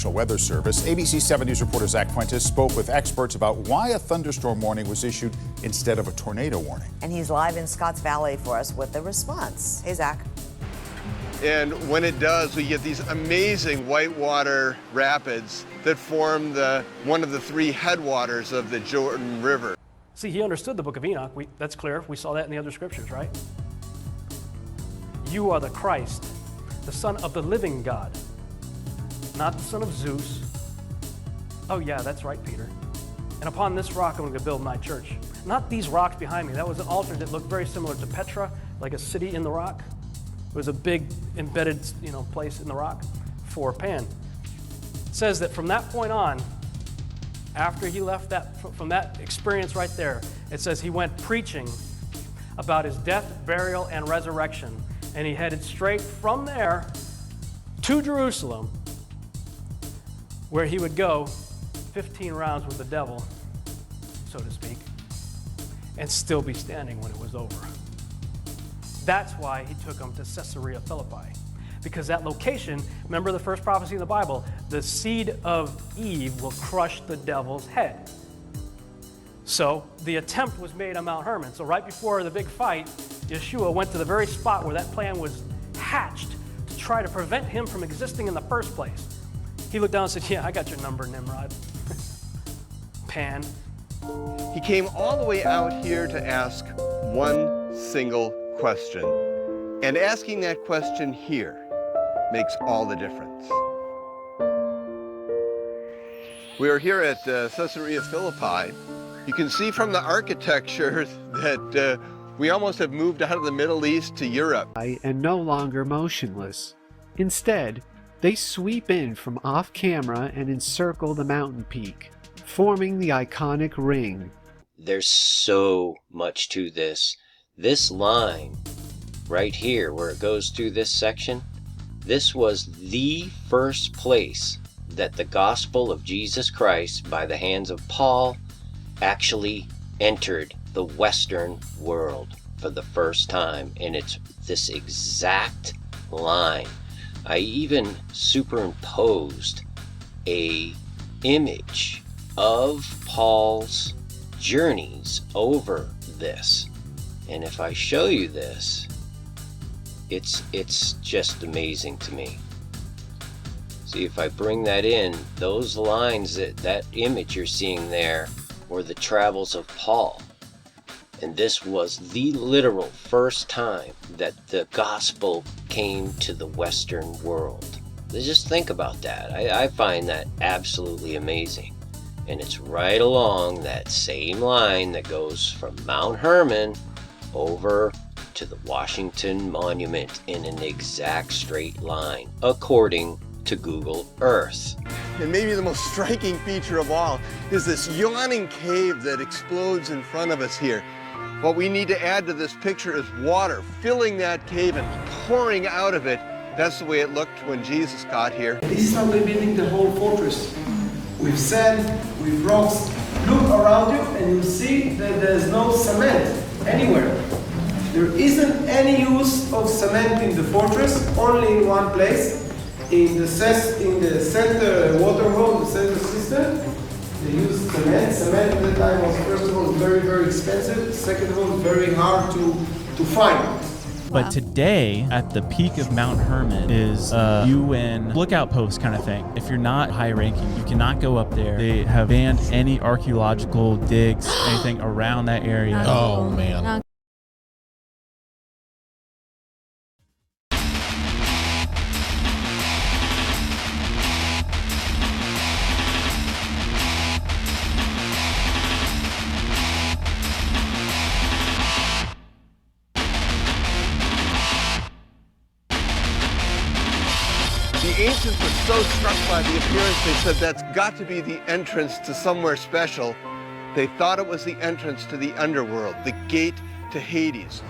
Weather Service. ABC 7 News reporter Zach Fuentes spoke with experts about why a thunderstorm warning was issued instead of a tornado warning. And he's live in Scotts Valley for us with the response. Hey, Zach. And when it does, we get these amazing whitewater rapids that form one of the three headwaters of the Jordan River. See, he understood the book of Enoch. That's clear. We saw that in the other scriptures, right? You are the Christ, the Son of the living God, not the son of Zeus. Oh yeah, that's right, Peter. And upon this rock I'm going to build my church. Not these rocks behind me. That was an altar that looked very similar to Petra, like a city in the rock. It was a big embedded, place in the rock for Pan. It says that from that point on, after he left from that experience right there, it says he went preaching about his death, burial, and resurrection. And he headed straight from there to Jerusalem, where he would go 15 rounds with the devil, so to speak, and still be standing when it was over. That's why he took him to Caesarea Philippi, because that location, remember the first prophecy in the Bible, the seed of Eve will crush the devil's head. So the attempt was made on Mount Hermon. So right before the big fight, Yeshua went to the very spot where that plan was hatched to try to prevent him from existing in the first place. He looked down and said, yeah, I got your number, Nimrod. Pan. He came all the way out here to ask one single question. And asking that question here makes all the difference. We are here at Caesarea Philippi. You can see from the architecture that we almost have moved out of the Middle East to Europe. And no longer motionless. Instead, they sweep in from off camera and encircle the mountain peak, forming the iconic ring. There's so much to this. This line right here, where it goes through this section, this was the first place that the gospel of Jesus Christ, by the hands of Paul, actually entered the Western world for the first time. And it's this exact line. I even superimposed a image of Paul's journeys over this. And if I show you this, it's just amazing to me. See, if I bring that in, those lines, that image you're seeing there were the travels of Paul. And this was the literal first time that the gospel came to the Western world. Just think about that. I find that absolutely amazing. And it's right along that same line that goes from Mount Hermon over to the Washington Monument in an exact straight line, according to Google Earth. And maybe the most striking feature of all is this yawning cave that explodes in front of us here. What we need to add to this picture is water filling that cave and pouring out of it. That's the way it looked when Jesus got here. This is how they're building the whole fortress. With sand, with rocks. Look around you and you'll see that there's no cement anywhere. There isn't any use of cement in the fortress, only in one place. In the center water hole, the center system, they use cement. Cement at the time was, first of all, very, very expensive. Second of all, very hard to find. But today, at the peak of Mount Hermon, is a UN lookout post kind of thing. If you're not high ranking, you cannot go up there. They have banned any archaeological digs, anything around that area. Oh, man. The ancients were so struck by the appearance, they said that's got to be the entrance to somewhere special. They thought it was the entrance to the underworld, the gate to Hades.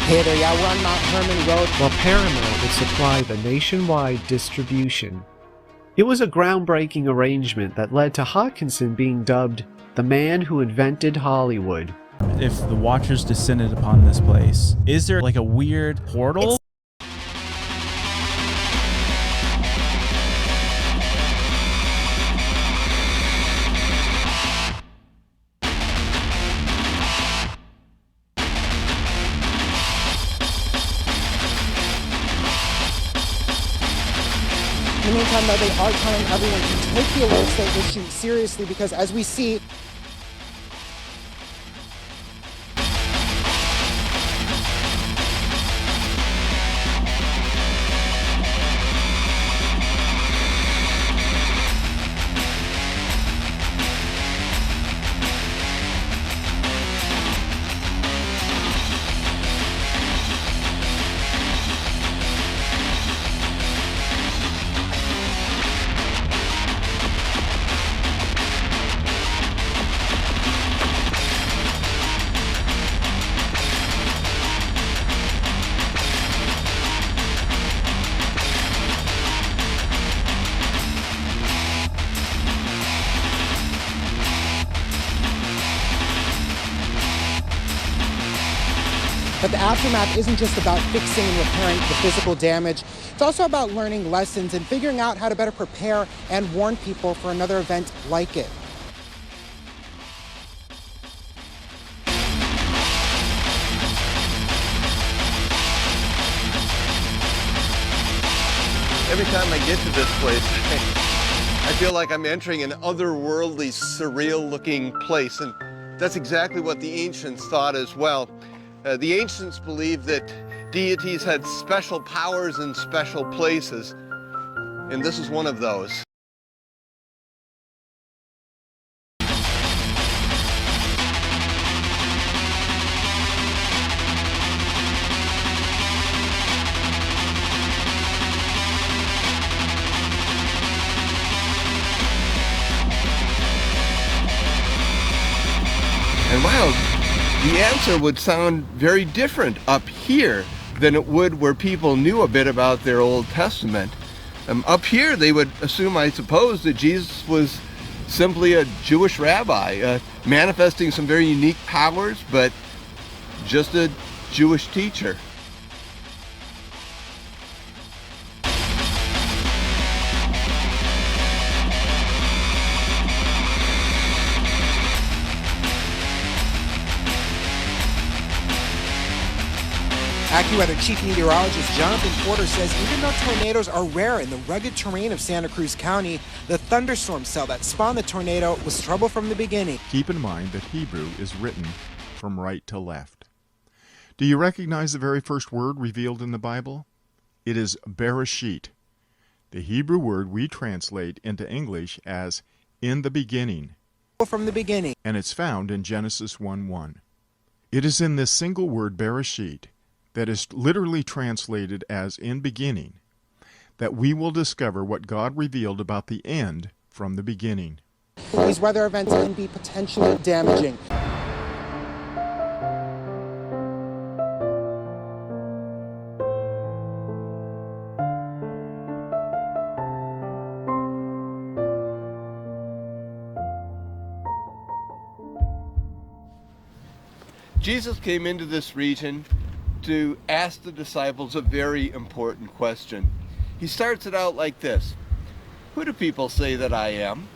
Hey there, yeah, we're on Mount Hermon Road. while Paramount would supply the nationwide distribution. It was a groundbreaking arrangement that led to Hodgkinson being dubbed the man who invented Hollywood. If the Watchers descended upon this place, is there like a weird portal? In the meantime, though, they are telling everyone to take the alerts they issue seriously because, as we see, but the aftermath isn't just about fixing and repairing the physical damage. It's also about learning lessons and figuring out how to better prepare and warn people for another event like it. Every time I get to this place, I feel like I'm entering an otherworldly, surreal-looking place, and that's exactly what the ancients thought as well. The ancients believed that deities had special powers in special places, and this is one of those. And wow, the answer would sound very different up here than it would where people knew a bit about their Old Testament. Up here, they would assume, I suppose, that Jesus was simply a Jewish rabbi, manifesting some very unique powers, but just a Jewish teacher. AccuWeather Chief Meteorologist Jonathan Porter says even though tornadoes are rare in the rugged terrain of Santa Cruz County, the thunderstorm cell that spawned the tornado was trouble from the beginning. Keep in mind that Hebrew is written from right to left. Do you recognize the very first word revealed in the Bible? It is Bereshit, the Hebrew word we translate into English as in the beginning. From the beginning. And it's found in Genesis 1:1. It is in this single word Bereshit, that is literally translated as in beginning, that we will discover what God revealed about the end from the beginning. These weather events can be potentially damaging. Jesus came into this region to ask the disciples a very important question. He starts it out like this: who do people say that I am?